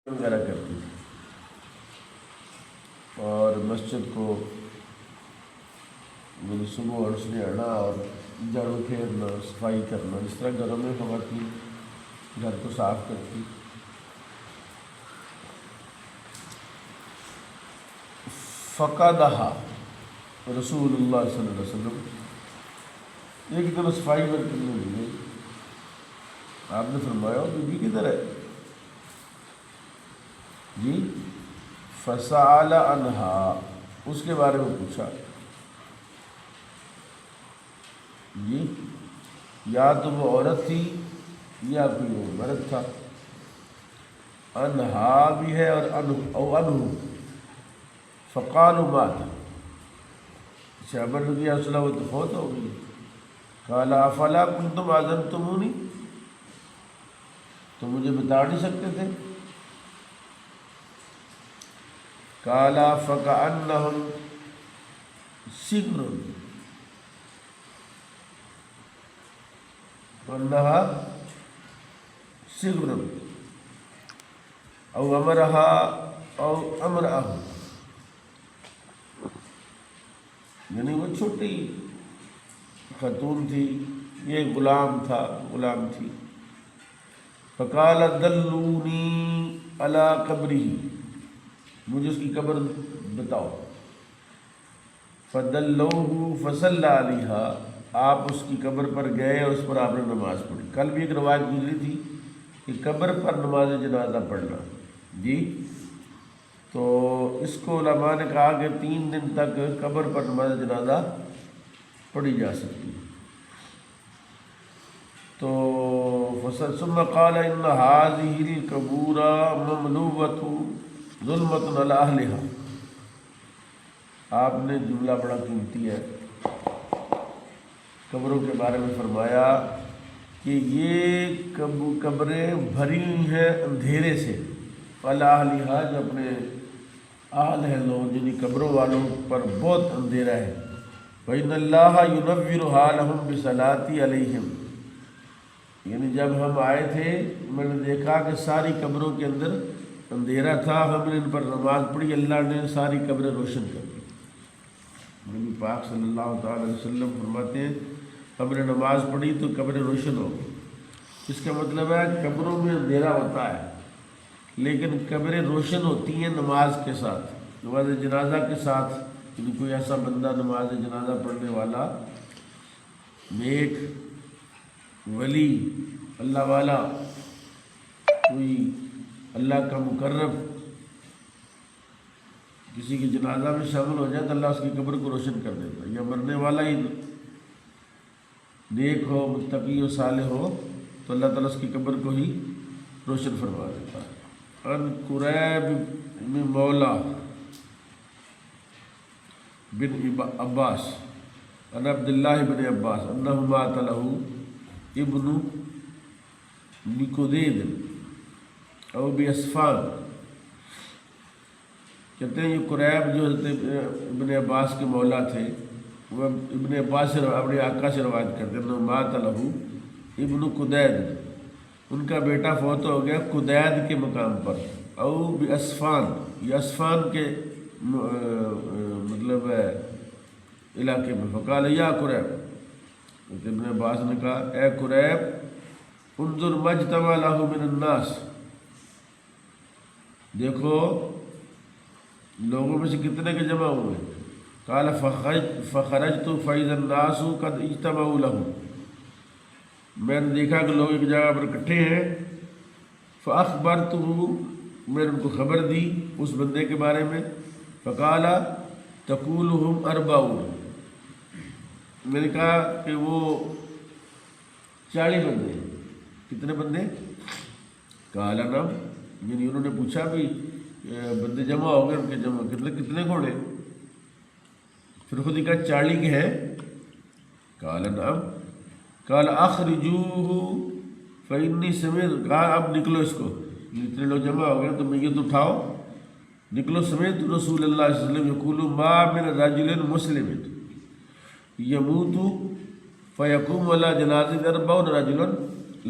وغیرہ کرتی تھی اور مسجد کو صبح اور سنہرنا اور جھاڑو پھیرنا، صفائی کرنا، اس طرح گھروں میں خواتین گھر کو صاف کرتی۔ فقدہا رسول اللہ صلی اللہ علیہ وسلم، ایک دن صفائی کرنے لگے، آپ نے فرمایا بی بی کدھر ہے جی؟ فسأل عنہا، اس کے بارے میں پوچھا جی، یا تو وہ عورت تھی یا کوئی وہ مرد تھا۔ انہا بھی ہے اور انہو، فقالوا مات، شعبر رضی اللہ عنہ وہ تو فوت ہو گئی۔ قال افلا کنتم اذنتمونی، تو مجھے بتا نہیں سکتے تھے؟ قال فکأنہم سگر، انہا سگر او امرہا او امرہ، یعنی وہ چھوٹی خاتون تھی، یہ غلام تھا، غلام تھی۔ فقال دلونی علی قبرہ، مجھے اس کی قبر بتاؤ۔ فدلوہ فصلی علیہا، آپ اس کی قبر پر گئے اور اس پر آپ نے نماز پڑھی۔ کل بھی ایک روایت گزری تھی کہ قبر پر نماز جنازہ پڑھنا جی، تو اس کو علماء نے کہا کہ 3 دن تک قبر پر نماز جنازہ پڑھی جا سکتی ہے۔ تو ثم قال ان هذه القبور مملوءۃ ظلمۃ علی اہلھا، آپ نے جملہ بڑا قیمتی ہے، قبروں کے بارے میں فرمایا کہ یہ قبریں بھری ہوئی ہیں اندھیرے سے، علی اہلھا، جو اپنے اہل ہیں لوگ، جن قبروں والوں پر بہت اندھیرا ہے۔ وَإِنَّ اللَّهَ يُنَوِّرُ حَالَهُمْ بِصَلَاةِ عَلَيْهِمْ، یعنی جب ہم آئے تھے میں نے دیکھا کہ ساری قبروں کے اندر اندھیرا تھا، ہم نے ان پر نماز پڑھی، اللہ نے ساری قبریں روشن کر دی۔ نبی پاک صلی اللہ تعالی علیہ وسلم فرماتے ہیں ہم نے نماز پڑھی تو قبریں روشن ہو گئی۔ اس کا مطلب ہے قبروں میں اندھیرا ہوتا ہے لیکن قبریں روشن ہوتی ہیں نماز کے ساتھ، نماز جنازہ کے ساتھ۔ یعنی کوئی ایسا بندہ نماز جنازہ پڑھنے والا، نیک ولی، اللہ والا، کوئی اللہ کا مقرب کسی کی جنازہ میں شامل ہو جائے تو اللہ اس کی قبر کو روشن کر دیتا ہے، یا مرنے والا ہی نیک ہو، متقی ہو، صالح ہو تو اللہ تعالیٰ اس کی قبر کو ہی روشن فرما دیتا ہے۔ ان قریب بن مولا بن عباس ان عبداللہ بن عباس انہ مات لہ ابن نکودید او باسفان، کہتے ہیں یہ قریب جو حضرت ابن عباس کے مولا تھے، وہ ابن عباس سے اپنے آقا سے روایت کرتے ہیں انہ مات لہ ابن قدید، ان کا بیٹا فوت ہو گیا قدید کے مقام پر، او باسفان، یہ اسفان کے مطلب ہے علاقے میں۔ فقال یا قریب، ابن عباس نے کہا اے قریب انظر مجتمع لہ من الناس، دیکھو لوگوں میں سے کتنے کے جمع ہوئے۔ قال فخرجت فاذا الناس قد اجتمعوا لہ، میں نے دیکھا کہ لوگ ایک جگہ پر اکٹھے ہیں۔ فاخبرتہ، میں نے ان کو خبر دی اس بندے کے بارے میں۔ فقال تقولہم 40، میں نے کہا کہ وہ 40 بندے ہیں۔ کتنے بندے؟ قال نعم، یعنی انہوں نے پوچھا بھی بندے جمع ہو گئے، ان کے جمع کتنے گھوڑے؟ پھر خود ہی کہا 40 کے ہیں۔ قال نعم، قال اخرجوہ فانی سمعت، کہا اب نکلو اس کو، اتنے لوگ جمع ہو گئے تو میت اٹھاؤ، نکلو۔ سمعت رسول اللہ صلی اللہ علیہ وسلم یقول ما من رجل مسلم یموت فیقوم علی جنازۃ 40 رجل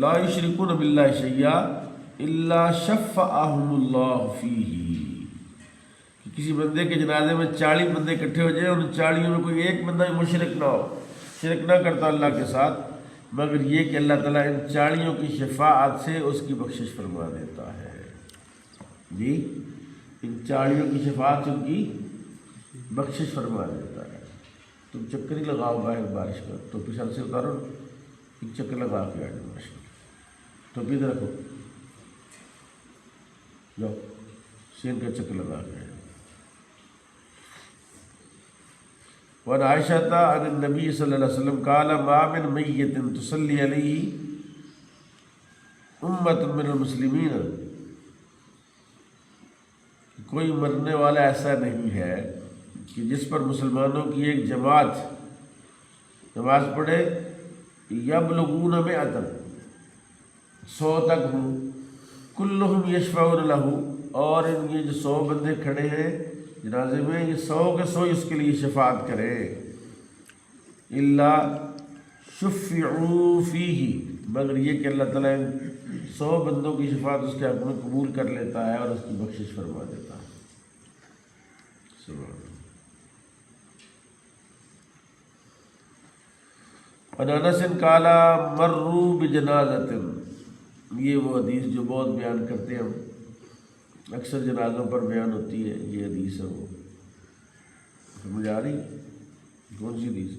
لا یشرکون باللہ شیئا الا شفعہم اللہ فیہ، کہ کسی بندے کے جنازے میں 40 بندے اکٹھے ہو جائیں اور ان 40 میں کوئی ایک بندہ بھی مشرک نہ ہو، شرک نہ کرتا اللہ کے ساتھ، مگر یہ کہ اللہ تعالیٰ ان 40 کی شفاعت سے اس کی بخشش فرما دیتا ہے۔ جی، ان 40 کی شفاعت سے ان کی بخشش فرما دیتا ہے۔ تم چکر ہی لگاؤ باہر بارش کا، ٹوپی سر سے اتارو، ایک چکر لگا کے آ جاؤ، ماشاء اللہ، ٹوپی ادھر رکھو، جاؤ سین کا چکر لگا کے آ جاؤ۔ وعن عائشة عن النبي صلی اللہ علیہ وسلم قال ما من میت تصلی علیہ امت من المسلمین، کوئی مرنے والا ایسا نہیں ہے کہ جس پر مسلمانوں کی ایک جماعت نماز پڑھے، یبلغون 100 100 تک ہوں، کلہم یشفعون لہ، اور ان یہ جو 100 بندے کھڑے ہیں جنازے میں، یہ 100 کے 100 اس کے لیے شفاعت کرے، الا شفعوا فیہ، مگر یہ کہ اللہ تعالیٰ 100 بندوں کی شفاعت اس کے حق میں قبول کر لیتا ہے اور اس کی بخشش فرما دیتا ہے۔ سبحان اللہ۔ انس قال مروا بجنازۃ، یہ وہ حدیث جو بہت بیان کرتے ہیں ہم، اکثر جنازوں پر بیان ہوتی ہے، یہ حدیث ہے، وہ سمجھ آ رہی؟ کون سی حدیث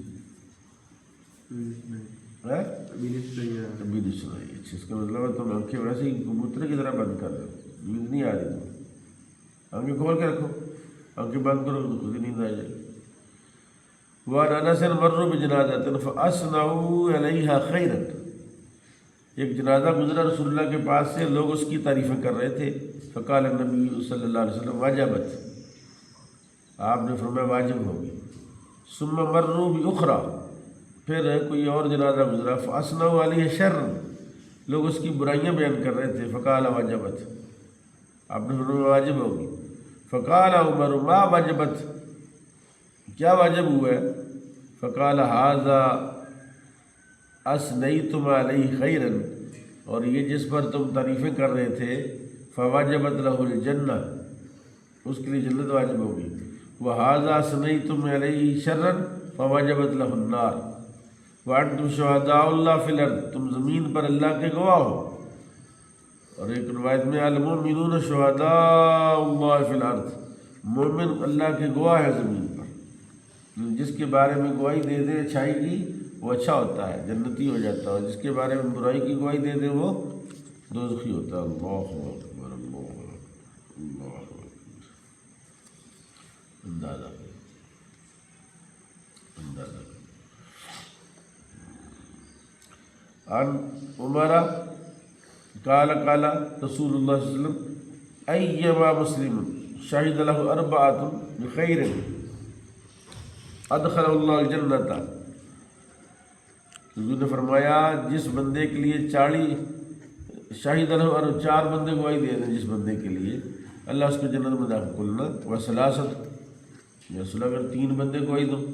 ہے؟ ابھی نہیں سنائی۔ اچھا، اس کا مطلب ہے تم آنکھیں ویسے ہی کبوتر کی طرح بند کر رہے ہو، نیند نہیں آ رہی تم، آنکھیں کھول کے رکھو، آنکھیں بند کرو تو خود ہی نیند آ جائے گی۔ وعن انس مروا بجنازۃ فاثنوا علیہا خیرا، ایک جنازہ گزرا رسول اللہ کے پاس سے، لوگ اس کی تعریفیں کر رہے تھے، فقال النبی صلی اللہ علیہ وسلم وجبت، آپ نے فرمایا واجب ہوگی۔ ثم مروا باخرى، پھر کوئی اور جنازہ گزرا، فاثنوا علیہ شرا، لوگ اس کی برائیاں بیان کر رہے تھے، فقال وجبت، آپ نے فرمایا واجب ہوگی۔ فقال عمر ما وجبت، کیا واجب ہوا ہے؟ فقال ھذا اثنیتم علیہ خیرا، اور یہ جس پر تم تعریفیں کر رہے تھے، فوجبت لہ الجنہ، اس کے لیے جنت واجب ہوگی، وھذا اثنیتم علیہ شرا فوجبت لہ النار، وانتم شہداء اللہ فی الارض، تم زمین پر اللہ کے گواہ ہو، اور ایک روایت میں المؤمنون شہداء اللہ فی الارض، مومن اللہ کے گواہ ہے زمین پر، جس کے بارے میں گواہی دے دے اچھائی کی وہ اچھا ہوتا ہے، جنتی ہو جاتا ہے، جس کے بارے میں برائی کی گواہی دے دے وہ دوزخی ہوتا ہے۔ اللہ اکبر، اللہ اکبر، اللہ اکبر، اندازہ اندازہ۔ عن عمر قال قال رسول اللہ صلی اللہ علیہ وسلم ایما مسلم شہد لہ 4 بخیر ادخل اللہ الجنت، حضور نے فرمایا جس بندے کے لیے 40 شاہد لہ، اور 4 بندے گواہی دے دیں جس بندے کے لیے، اللہ اس کو جنت میں داخل کرنا، وثلاثۃ، یا اگر 3 بندے گواہی دو،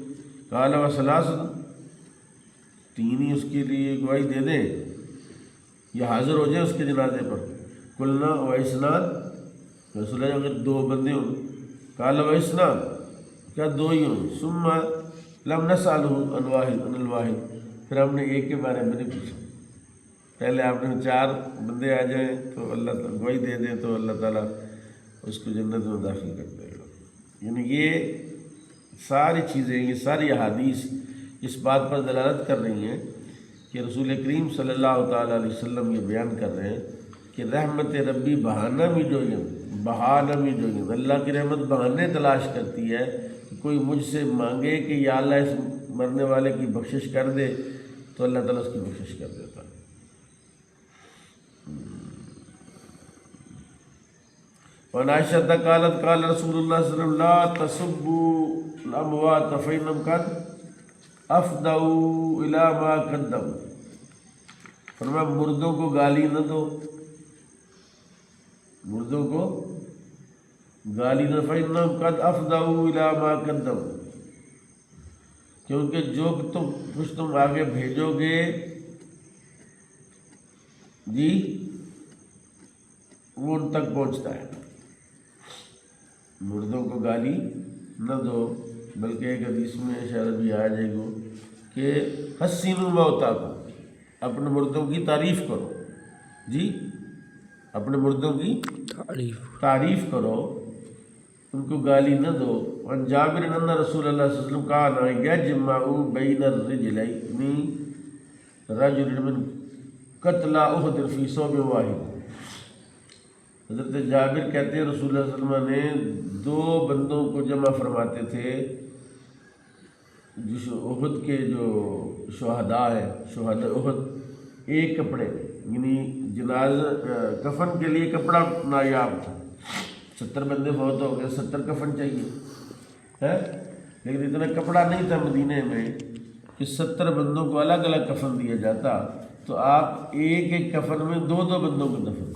قال وثلاثۃ، 3 ہی اس کے لیے گواہی دے دیں یا حاضر ہو جائیں اس کے جنازے پر، قلنا واثنان، رسول اللہ اگر 2 بندے ہوں، قال واثنان، کیا 2 ہی ہوں، ثم لم نسألہ عن الواحد، پھر ہم نے ایک کے بارے میں نہیں پوچھا، پہلے آپ نے 4 بندے آ جائیں تو اللہ تعالیٰ گواہی دے دیں تو اللہ تعالیٰ اس کو جنت میں داخل کر دے گا۔ یعنی یہ ساری چیزیں، یہ ساری احادیث اس بات پر دلالت کر رہی ہیں کہ رسول کریم صلی اللہ تعالیٰ علیہ وسلم یہ بیان کر رہے ہیں کہ رحمت ربی بہانہ بھی جوئیں، اللہ کی رحمت بہانے تلاش کرتی ہے کہ کوئی مجھ سے مانگے کہ یا اللہ اس مرنے والے کی بخشش کر دے، تو اللہ تعالیٰ اس کی بخشش کر دیتا ہے۔ وعن عائشہ قالت قال رسول اللہ صلی اللہ علیہ وسلم لا تسبوا الاموات فإنهم قد افضوا الى ما قدموا، فرمایا مردوں کو گالی نہ دو، مردوں کو گالی نہ، فإنهم قد افضوا الى ما قدموا، کیونکہ جو کچھ تم آگے بھیجو گے، جی وہ ان تک پہنچتا ہے۔ مردوں کو گالی نہ دو، بلکہ ایک حدیث میں شاید بھی آ جائے گا کہ حسینوا موتاکم، اپنے مردوں کی تعریف کرو، جی اپنے مردوں کی تعریف کرو، ان کو گالی نہ دو۔ وعن جابر ان رسول اللہ صلی اللہ علیہ وسلم کان یجمع بین الرجلین رجل من قتل احد فی صوب واحد۔ حضرت جابر کہتے ہیں رسول اللہ صلی اللہ علیہ وسلم نے دو بندوں کو جمع فرماتے تھے، جس احد کے جو شہداء ہیں، شہداء احد، ایک کپڑے یعنی جنازہ کفن کے لیے کپڑا نایاب تھا۔ 70 بندے فوت ہو گئے، 70 کفن چاہیے ہے، لیکن اتنا کپڑا نہیں تھا مدینے میں کہ 70 بندوں کو الگ الگ کفن دیا جاتا، تو آپ ایک ایک کفن میں 2 بندوں کو دفن۔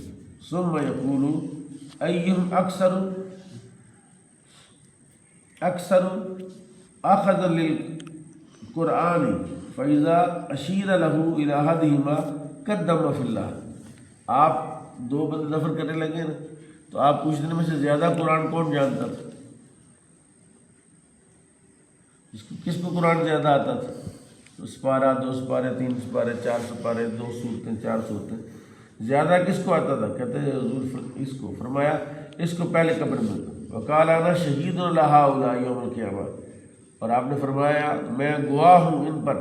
ثم یقول ایہم اکثر اخذ للقرآن فاذا اشیر له الی احدہما قدم فی اللہ۔ آپ 2 بندے دفن کرنے لگے نا، تو آپ پوچھنے میں سے زیادہ قرآن کون جانتا تھا؟ کس کو قرآن زیادہ آتا تھا؟ سپارہ، 2 سپارے، 3 سپارے، 4 سپارے، 2 سورتیں، 4 سورتیں، زیادہ کس کو آتا تھا؟ کہتے ہیں حضور اس کو، فرمایا اس کو پہلے قبر میں دو۔ وقال انا شہید لہؤلاء یوم القیامہ، اور آپ نے فرمایا میں گواہ ہوں ان پر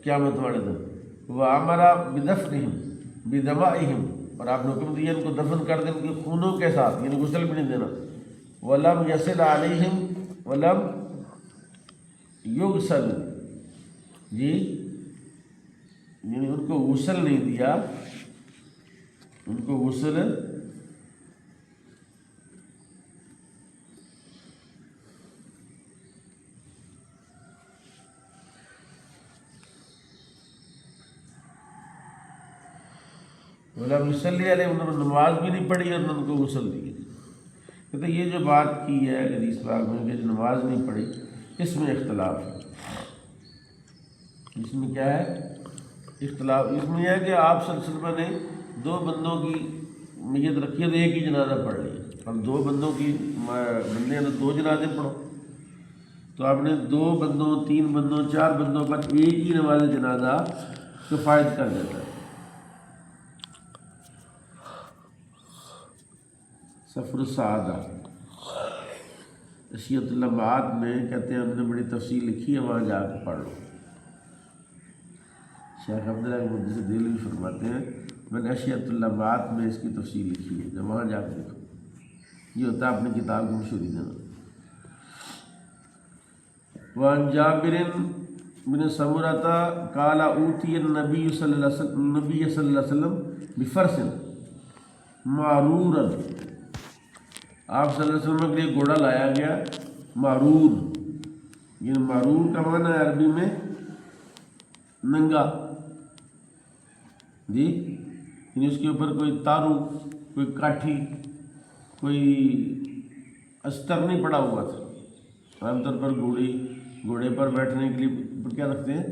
قیامت والے دن۔ وامر بدفنہم بدمائہم، اور آپ نے حکم دیا ان کو دفن کر دیں ان کے خونوں کے ساتھ، یعنی غسل بھی نہیں دینا۔ ولم یصل علیہم ولم یغسل، جی یعنی ان کو غسل نہیں دیا، ان کو غسل ولم یصلی علیہم، انہوں نے نماز بھی نہیں پڑھی اور نہ ان کو غسل دی۔ کہتے یہ جو بات کی ہے حدیث پاک میں کہ جو نماز نہیں پڑھی، اس میں اختلاف ہے۔ اس میں کیا ہے اختلاف؟ اس میں یہ ہے کہ آپ صلی اللہ علیہ وسلم نے 2 بندوں کی میت رکھی ہے تو ایک ہی جنازہ پڑھ لیا۔ اب 2 بندوں کی بندے ہیں تو 2 جنازے پڑھو، تو آپ نے 2 بندوں، 3 بندوں، 4 بندوں پر ایک ہی نماز جنازہ کفایت کر دیتا ہے۔ سفر السعادہ اشیت اللمعات میں کہتے ہیں ہم نے بڑی تفصیل لکھی ہے، وہاں جا کے پڑھ لو۔ شیخ عبداللہ محدث دہلوی فرماتے ہیں میں نے اشیت اللمعات میں اس کی تفصیل لکھی ہے، جب وہاں جا کے دیکھو، یہ ہوتا ہے اپنی کتاب کو مشہوری دینا۔ وعن جابر بن سمرہ قال اوتی النبی صلی اللہ علیہ وسلم بفرس معرورا، آپ صلی اللہ علیہ وسلم کے لیے گھوڑا لایا گیا معرور، یہ معرور کا معنی ہے عربی میں ننگا، جی یعنی اس کے اوپر کوئی تارو، کوئی کاٹھی، کوئی استر نہیں پڑا ہوا تھا۔ عام طور پر گھوڑے پر بیٹھنے کے لیے کیا رکھتے ہیں؟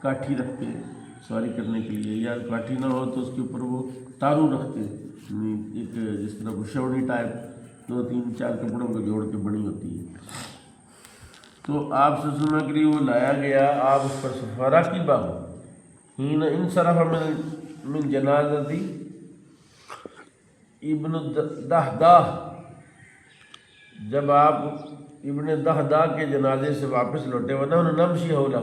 کاٹھی رکھتے ہیں سواری کرنے کے لیے، یا کاٹھی نہ ہو تو اس کے اوپر وہ تارو رکھتے ہیں، یعنی ایک جس طرح بشوڑی ٹائپ 2 3 4 کپڑوں کو جوڑ کے بنی ہوتی ہے۔ تو آپ صلی اللہ علیہ وسلم کے لیے وہ لایا گیا، آپ اس پر سفارہ کی بابو حین انصرف من جنازتی ابن دہداہ، جب آپ ابن دہداہ کے جنازے سے واپس لوٹے، ونحن نمشی حولہ،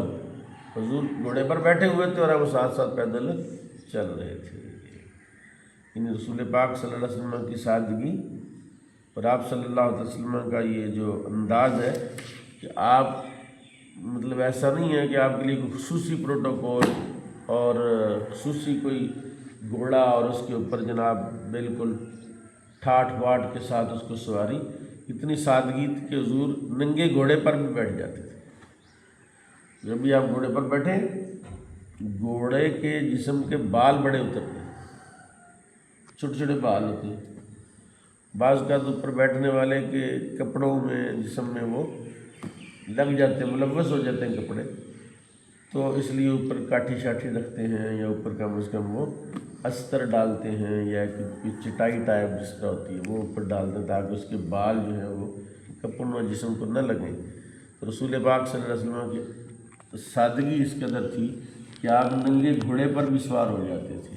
حضور گھوڑے پر بیٹھے ہوئے تھے اور ہم ساتھ ساتھ پیدل چل رہے تھے۔ یعنی رسول پاک صلی اللہ علیہ وسلم کی سادگی اور آپ صلی اللہ علیہ وسلم کا یہ جو انداز ہے کہ آپ مطلب ایسا نہیں ہے کہ آپ کے لیے کوئی خصوصی پروٹوکول اور خصوصی کوئی گھوڑا اور اس کے اوپر جناب بالکل ٹھاٹ واٹ کے ساتھ اس کو سواری، اتنی سادگی تھی کہ حضور ننگے گھوڑے پر بھی بیٹھ جاتے تھے۔ جب بھی آپ گھوڑے پر بیٹھیں، گھوڑے کے جسم کے بال بڑے اترتے ہیں، چھوٹے چھوٹے بال ہوتے ہیں، بعض کا تو اوپر بیٹھنے والے کے کپڑوں میں جسم میں وہ لگ جاتے ہیں، ملوث ہو جاتے ہیں کپڑے، تو اس لیے اوپر کاٹھی شاٹھی رکھتے ہیں یا اوپر کم از کم وہ استر ڈالتے ہیں یا کوئی چٹائی ٹائپ جس طرح ہوتی ہے وہ اوپر ڈالتے ہیں تاکہ اس کے بال جو ہیں وہ کپن و جسم کو نہ لگیں. تو رسول پاک صلی اللہ علیہ وسلم کی سادگی اس قدر تھی کہ آپ ننگے گھوڑے پر بھی سوار ہو جاتے تھے.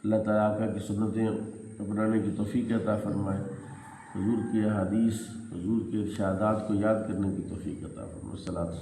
اللہ تعالیٰ آقا کی سنتیں اپنانے کی توفیق عطا فرمائے. حضور کی احادیث، حضور کے ارشادات کو یاد کرنے کی توفیق عطا فرمائے.